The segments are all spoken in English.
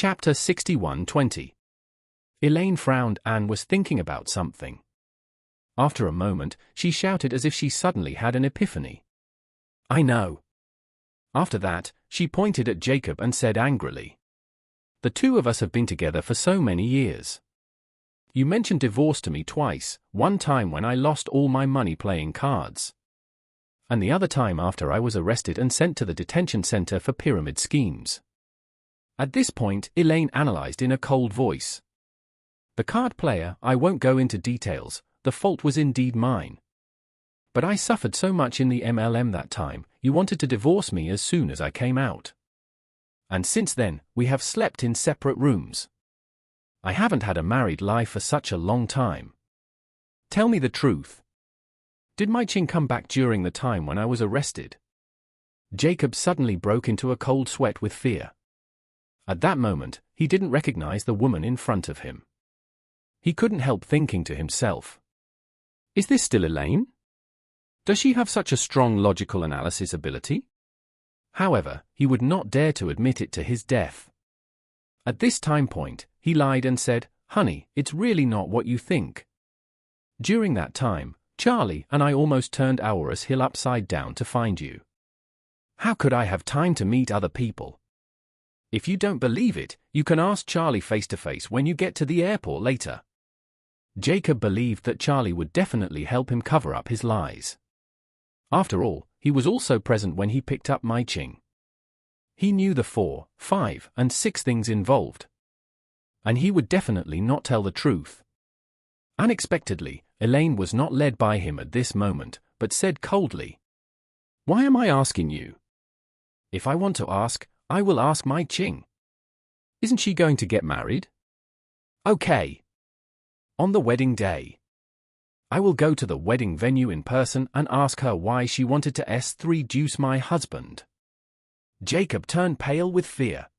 Chapter 61:20. Elaine frowned and was thinking about something. After a moment, she shouted as if she suddenly had an epiphany. "I know." After that, she pointed at Jacob and said angrily, "The two of us have been together for so many years. You mentioned divorce to me twice, one time when I lost all my money playing cards, and the other time after I was arrested and sent to the detention center for pyramid schemes." At this point, Elaine analyzed in a cold voice. "The card player, I won't go into details, the fault was indeed mine. But I suffered so much in the MLM that time, you wanted to divorce me as soon as I came out. And since then, we have slept in separate rooms. I haven't had a married life for such a long time. Tell me the truth. Did my Ching come back during the time when I was arrested?" Jacob suddenly broke into a cold sweat with fear. At that moment, he didn't recognize the woman in front of him. He couldn't help thinking to himself, "Is this still Elaine? Does she have such a strong logical analysis ability?" However, he would not dare to admit it to his death. At this time point, he lied and said, "Honey, it's really not what you think. During that time, Charlie and I almost turned Auroras Hill upside down to find you. How could I have time to meet other people? If you don't believe it, you can ask Charlie face to face when you get to the airport later." Jacob believed that Charlie would definitely help him cover up his lies. After all, he was also present when he picked up Mai Ching. He knew the 4, 5, and 6 things involved. And he would definitely not tell the truth. Unexpectedly, Elaine was not led by him at this moment, but said coldly, "Why am I asking you? If I want to ask, I will ask Mai Ching. Isn't she going to get married? Okay. On the wedding day. I will go to the wedding venue in person and ask her why she wanted to S3 my husband." Jacob turned pale with fear.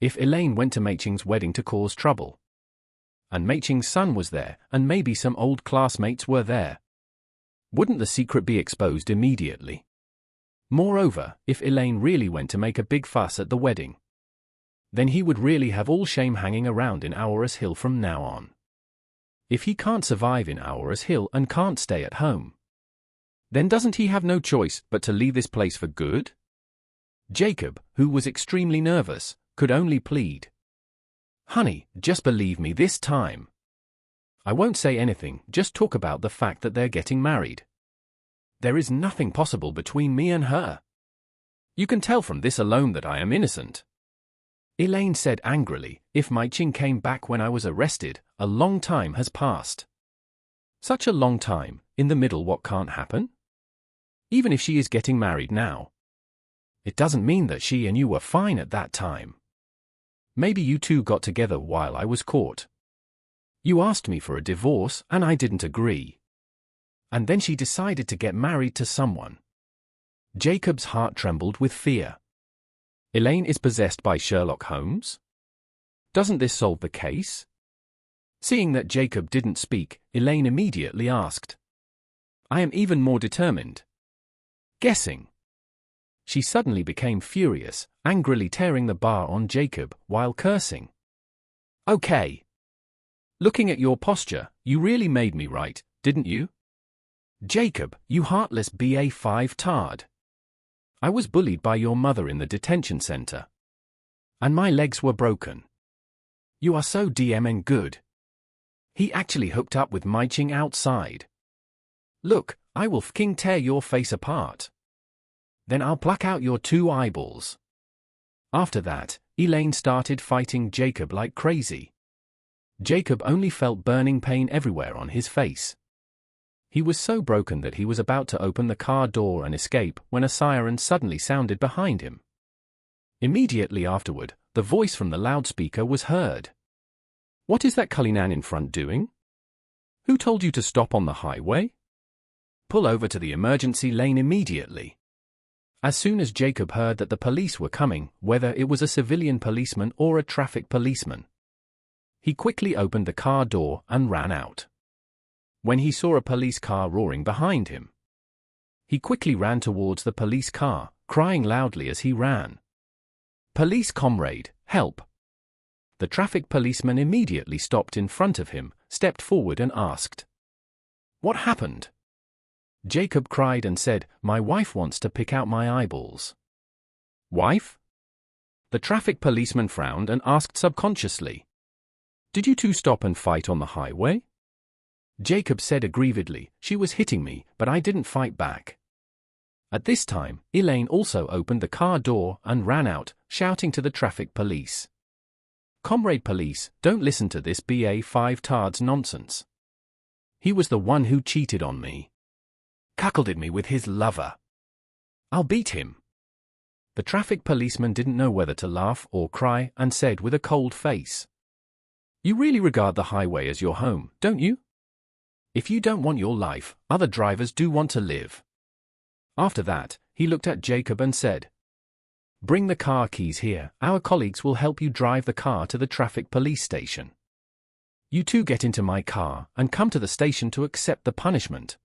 If Elaine went to Mai Ching's wedding to cause trouble, and Mai Ching's son was there, and maybe some old classmates were there, wouldn't the secret be exposed immediately? Moreover, if Elaine really went to make a big fuss at the wedding, then he would really have all shame hanging around in Auroras Hill from now on. If he can't survive in Auroras Hill and can't stay at home, then doesn't he have no choice but to leave this place for good? Jacob, who was extremely nervous, could only plead, "Honey, just believe me this time. I won't say anything, just talk about the fact that they're getting married. There is nothing possible between me and her. You can tell from this alone that I am innocent." Elaine said angrily, "If Mai Ching came back when I was arrested, a long time has passed." "Such a long time, in the middle what can't happen? Even if she is getting married now, it doesn't mean that she and you were fine at that time. Maybe you two got together while I was caught. You asked me for a divorce and I didn't agree. And then she decided to get married to someone." Jacob's heart trembled with fear. Elaine is possessed by Sherlock Holmes? Doesn't this solve the case? Seeing that Jacob didn't speak, Elaine immediately asked, "I am even more determined." Guessing. She suddenly became furious, angrily tearing the bar on Jacob while cursing. "Okay. Looking at your posture, you really made me right, didn't you? Jacob, you heartless BA5 tard. I was bullied by your mother in the detention center. And my legs were broken. You are so DMN good. He actually hooked up with Mai Ching outside. Look, I will fucking tear your face apart. Then I'll pluck out your 2 eyeballs." After that, Elaine started fighting Jacob like crazy. Jacob only felt burning pain everywhere on his face. He was so broken that he was about to open the car door and escape when a siren suddenly sounded behind him. Immediately afterward, the voice from the loudspeaker was heard. "What is that Cullinan in front doing? Who told you to stop on the highway? Pull over to the emergency lane immediately." As soon as Jacob heard that the police were coming, whether it was a civilian policeman or a traffic policeman, he quickly opened the car door and ran out. When he saw a police car roaring behind him, he quickly ran towards the police car, crying loudly as he ran, "Police comrade, help! The traffic policeman immediately stopped in front of him, stepped forward and asked, "What happened?" Jacob cried and said, "My wife wants to pick out my eyeballs." "Wife?" The traffic policeman frowned and asked subconsciously, "Did you two stop and fight on the highway?" Jacob said aggrievedly, "She was hitting me, but I didn't fight back." At this time, Elaine also opened the car door and ran out, shouting to the traffic police, "Comrade police, don't listen to this BA5 tard's nonsense. He was the one who cheated on me. Cuckolded me with his lover. I'll beat him." The traffic policeman didn't know whether to laugh or cry and said with a cold face, "You really regard the highway as your home, don't you? If you don't want your life, other drivers do want to live." After that, he looked at Jacob and said, "Bring the car keys here, our colleagues will help you drive the car to the traffic police station. You two get into my car and come to the station to accept the punishment."